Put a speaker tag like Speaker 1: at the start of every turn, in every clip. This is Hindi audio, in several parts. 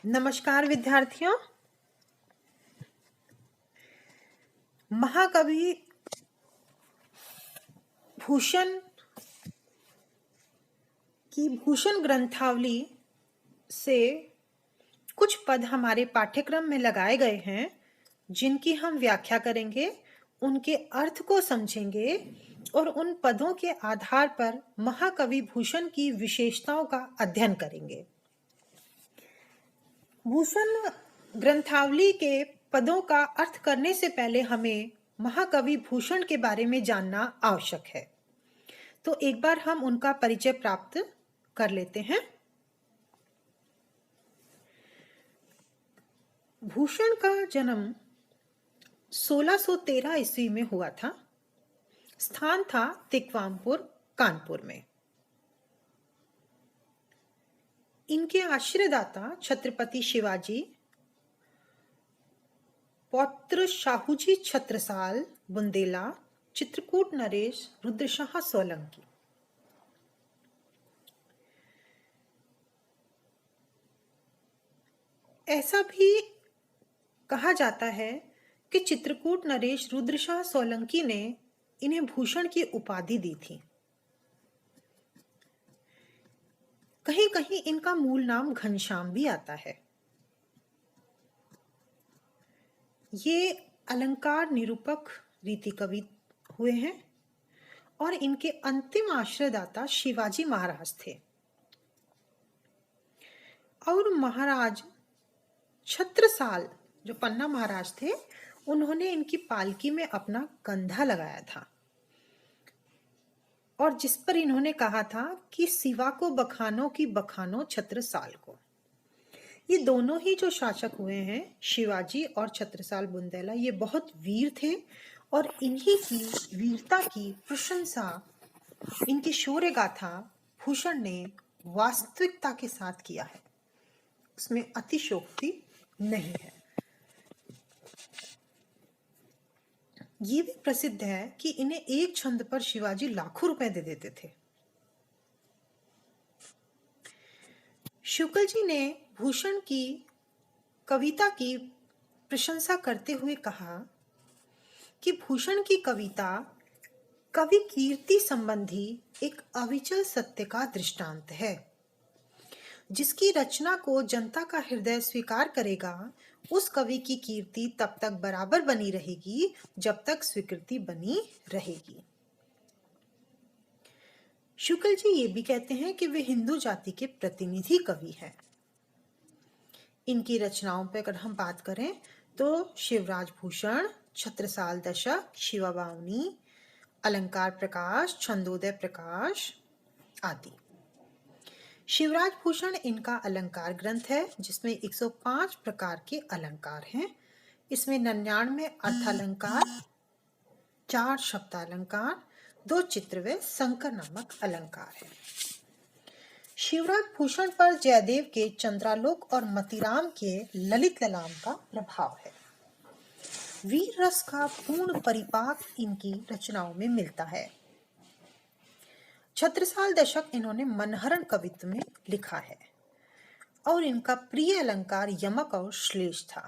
Speaker 1: नमस्कार विद्यार्थियों। महाकवि भूषण की भूषण ग्रंथावली से कुछ पद हमारे पाठ्यक्रम में लगाए गए हैं, जिनकी हम व्याख्या करेंगे, उनके अर्थ को समझेंगे और उन पदों के आधार पर महाकवि भूषण की विशेषताओं का अध्ययन करेंगे। भूषण ग्रंथावली के पदों का अर्थ करने से पहले हमें महाकवि भूषण के बारे में जानना आवश्यक है। तो एक बार हम उनका परिचय प्राप्त कर लेते हैं। भूषण का जन्म 1613 ईस्वी में हुआ था। स्थान था तिकवामपुर, कानपुर में। इनके आश्रयदाता छत्रपति शिवाजी, पौत्र शाहूजी छत्रसाल बुंदेला, चित्रकूट नरेश, रुद्रशाह सोलंकी। ऐसा भी कहा जाता है कि चित्रकूट नरेश रुद्रशाह सोलंकी ने इन्हें भूषण की उपाधि दी थी। कहीं कहीं इनका मूल नाम घनश्याम भी आता है। ये अलंकार निरूपक रीति कवि हुए हैं और इनके अंतिम आश्रयदाता शिवाजी महाराज थे। और महाराज छत्रसाल, जो पन्ना महाराज थे, उन्होंने इनकी पालकी में अपना कंधा लगाया था और जिस पर इन्होंने कहा था कि सिवा को बखानो की बखानो छत्रसाल को। ये दोनों ही जो शासक हुए हैं, शिवाजी और छत्रसाल बुंदेला, ये बहुत वीर थे और इन्हीं की वीरता की प्रशंसा, इनकी शौर्य गाथा भूषण ने वास्तविकता के साथ किया है। उसमें अतिशयोक्ति नहीं है। ये भी प्रसिद्ध है कि इन्हें एक छंद पर शिवाजी लाखों रुपए दे देते थे। शुक्ल जी ने भूषण की कविता की प्रशंसा करते हुए कहा कि भूषण की कविता कवि कीर्ति संबंधी एक अविचल सत्य का दृष्टांत है। जिसकी रचना को जनता का हृदय स्वीकार करेगा, उस कवि की कीर्ति तब तक बराबर बनी रहेगी जब तक स्वीकृति बनी रहेगी। शुक्ल जी ये भी कहते हैं कि वे हिंदू जाति के प्रतिनिधि कवि हैं। इनकी रचनाओं पर अगर हम बात करें तो शिवराज भूषण, छत्रसाल दशक, शिवा बावनी, अलंकार प्रकाश, छंदोदय प्रकाश आदि। शिवराज भूषण इनका अलंकार ग्रंथ है, जिसमें 105 प्रकार के अलंकार हैं। इसमें 99 अर्थालंकार, 4 शब्दालंकार, 2 चित्र व संकर नामक अलंकार है। शिवराज भूषण पर जयदेव के चंद्रालोक और मतिराम के ललित ललाम का प्रभाव है। वीर रस का पूर्ण परिपाक इनकी रचनाओं में मिलता है। छत्रसाल दशक इन्होंने मनहरण कवित्व में लिखा है और इनका प्रिय अलंकार यमक और श्लेष था।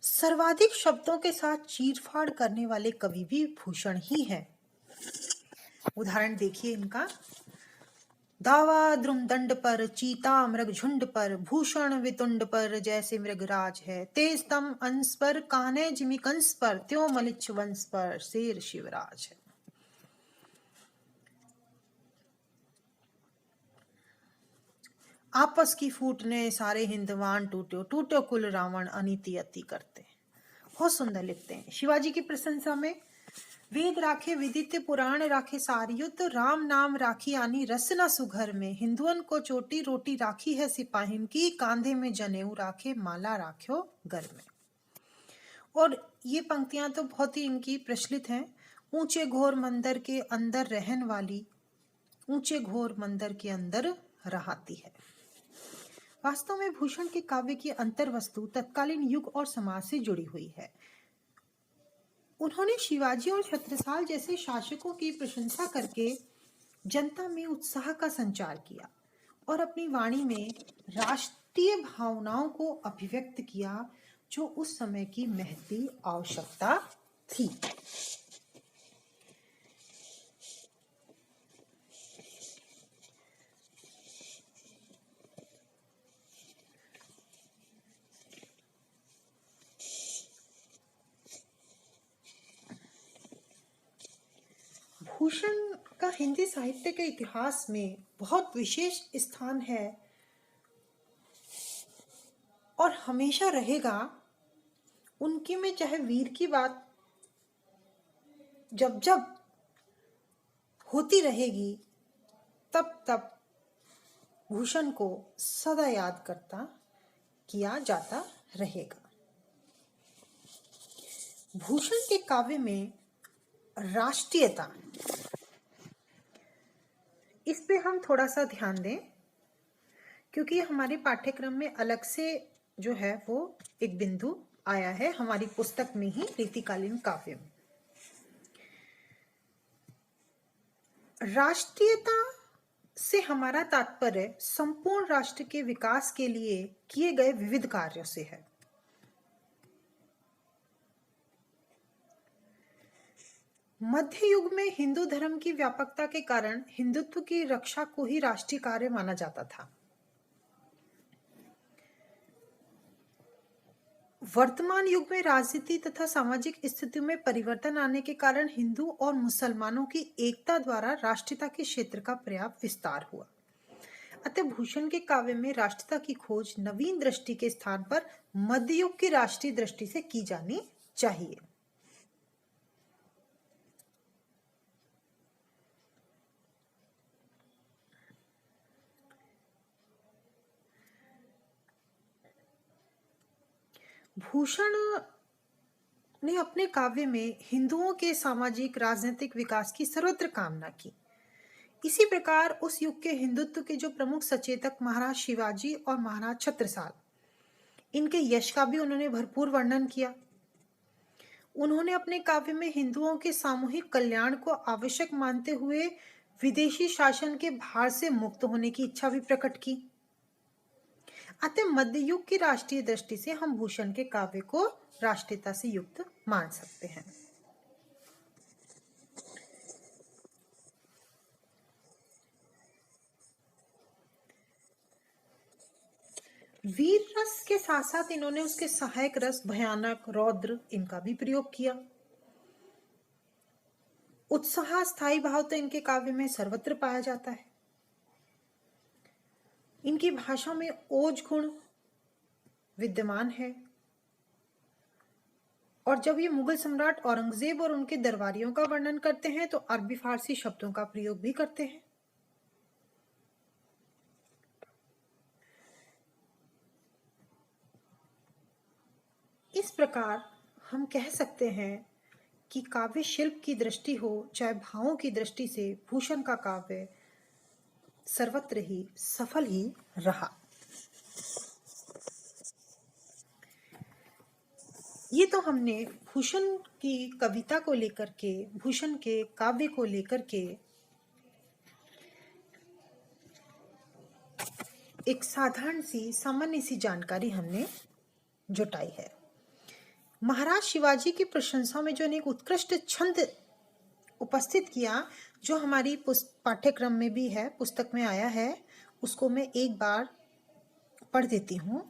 Speaker 1: सर्वाधिक शब्दों के साथ चीरफाड़ करने वाले कवि भी भूषण ही हैं। उदाहरण देखिए इनका। दावा द्रुम दंड पर, चीता मृग झुंड पर, भूषण वितुंड पर जैसे मृगराज है, तेज तम अंश पर, कान्हे जिमि कंस पर, त्यों मलिच्छ वंश पर शेर शिवराज है। आपस की फूट ने सारे हिंदवान टूटो, टूटो कुल रावण अनीति अति करते। बहुत सुंदर लिखते हैं। शिवाजी की प्रशंसा में वेद राखे विदित पुराण राखे सारियुत, राम नाम राखी आनी रस न सुघर में, हिंदुअन को चोटी रोटी राखी है सिपाहिन की, कांधे में जनेऊ राखे माला राख्यो घर में। और ये पंक्तियां तो बहुत ही इनकी प्रचलित हैं। ऊंचे घोर मंदिर के अंदर रहन वाली, ऊंचे घोर मंदिर के अंदर रहाती है। वास्तव में भूषण के काव्य की अंतर वस्तु तत्कालीन युग और समाज से जुड़ी हुई है। उन्होंने शिवाजी और छत्रसाल जैसे शासकों की प्रशंसा करके जनता में उत्साह का संचार किया और अपनी वाणी में राष्ट्र राष्ट्रीय भावनाओं को अभिव्यक्त किया जो उस समय की महती आवश्यकता थी। भूषण का हिंदी साहित्य के इतिहास में बहुत विशेष स्थान है और हमेशा रहेगा। उनकी में चाहे वीर की बात जब जब होती रहेगी तब तब भूषण को सदा याद किया जाता रहेगा। भूषण के काव्य में राष्ट्रीयता, इस पे हम थोड़ा सा ध्यान दें क्योंकि हमारे पाठ्यक्रम में अलग से जो है वो एक बिंदु आया है हमारी पुस्तक में ही, रीतिकालीन काव्य में। राष्ट्रीयता से हमारा तात्पर्य संपूर्ण राष्ट्र के विकास के लिए किए गए विविध कार्यों से है। मध्य युग में हिंदू धर्म की व्यापकता के कारण हिंदुत्व की रक्षा को ही राष्ट्रीय कार्य माना जाता था। वर्तमान युग में राजनीति तथा सामाजिक स्थितियों में परिवर्तन आने के कारण हिंदू और मुसलमानों की एकता द्वारा राष्ट्रीयता के क्षेत्र का पर्याप्त विस्तार हुआ। अतः भूषण के काव्य में राष्ट्रीयता की खोज नवीन दृष्टि के स्थान पर मध्य युग की राष्ट्रीय दृष्टि से की जानी चाहिए। भूषण ने अपने काव्य में हिंदुओं के सामाजिक राजनीतिक विकास की सर्वत्र कामना की। इसी प्रकार उस युग के हिंदुत्व के जो प्रमुख सचेतक महाराज शिवाजी और महाराज छत्रसाल, इनके यश का भी उन्होंने भरपूर वर्णन किया। उन्होंने अपने काव्य में हिंदुओं के सामूहिक कल्याण को आवश्यक मानते हुए विदेशी शासन के भार से मुक्त होने की इच्छा भी प्रकट की। अतः मध्य युग की राष्ट्रीय दृष्टि से हम भूषण के काव्य को राष्ट्रीयता से युक्त मान सकते हैं। वीर रस के साथ साथ इन्होंने उसके सहायक रस भयानक, रौद्र, इनका भी प्रयोग किया। उत्साह, स्थायी भाव तो इनके काव्य में सर्वत्र पाया जाता है। इनकी भाषा में ओज गुण विद्यमान है और जब ये मुगल सम्राट औरंगजेब और उनके दरबारियों का वर्णन करते हैं तो अरबी फारसी शब्दों का प्रयोग भी करते हैं। इस प्रकार हम कह सकते हैं कि काव्य शिल्प की दृष्टि हो चाहे भावों की दृष्टि से भूषण का काव्य सर्वत्र ही सफल ही रहा। ये तो हमने भूषण की कविता को लेकर के, भूषण के काव्य को लेकर के एक साधारण सी सामान्य सी जानकारी हमने जुटाई है। महाराज शिवाजी की प्रशंसा में जो एक उत्कृष्ट छंद उपस्थित किया, जो हमारी पाठ्यक्रम में भी है, पुस्तक में आया है, उसको मैं एक बार पढ़ देती हूँ।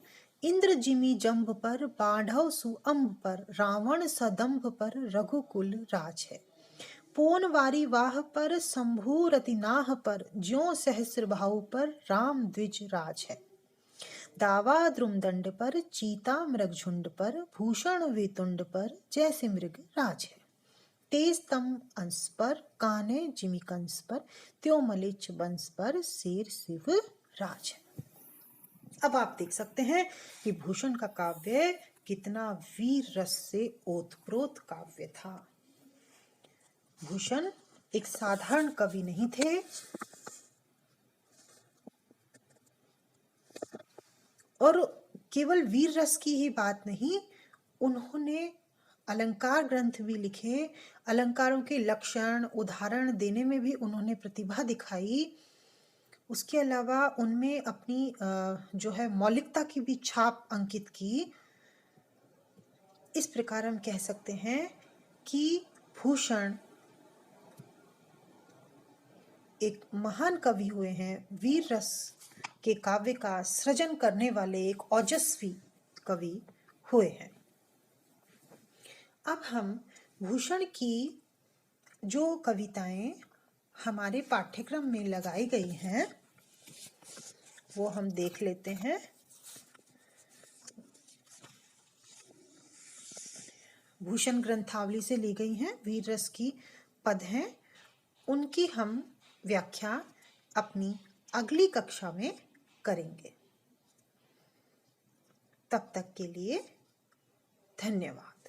Speaker 1: इंद्र जिमी जंभ पर, बाढ़व सुअंब पर, रावण सदंभ पर रघुकुल राज है। पोन वारी वाह पर, शंभु रतिनाह पर, ज्यों सहस्र भाव पर राम द्विज राज है। दावा द्रुमदंड पर, चीता मृगझुंड पर, भूषण वेतुंड पर, जैसे मृग राज है। तेज तम अंश पर, काने जिमी कंस पर, त्यों मलिच बंस पर, शेर शिव राज है। अब आप देख सकते हैं कि भूषण का काव्य कितना वीर रस से ओतप्रोत काव्य था। भूषण एक साधारण कवि नहीं थे, और केवल वीर रस की ही बात नहीं, उन्होंने अलंकार ग्रंथ भी लिखे। अलंकारों के लक्षण, उदाहरण देने में भी उन्होंने प्रतिभा दिखाई। उसके अलावा उनमें अपनी जो है मौलिकता की भी छाप अंकित की। इस प्रकार हम कह सकते हैं कि भूषण एक महान कवि हुए हैं, वीर रस के काव्य का सृजन करने वाले एक ओजस्वी कवि हुए हैं। अब हम भूषण की जो कविताएं हमारे पाठ्यक्रम में लगाई गई हैं वो हम देख लेते हैं। भूषण ग्रंथावली से ली गई हैं, वीर रस की पद हैं, उनकी हम व्याख्या अपनी अगली कक्षा में करेंगे। तब तक के लिए धन्यवाद।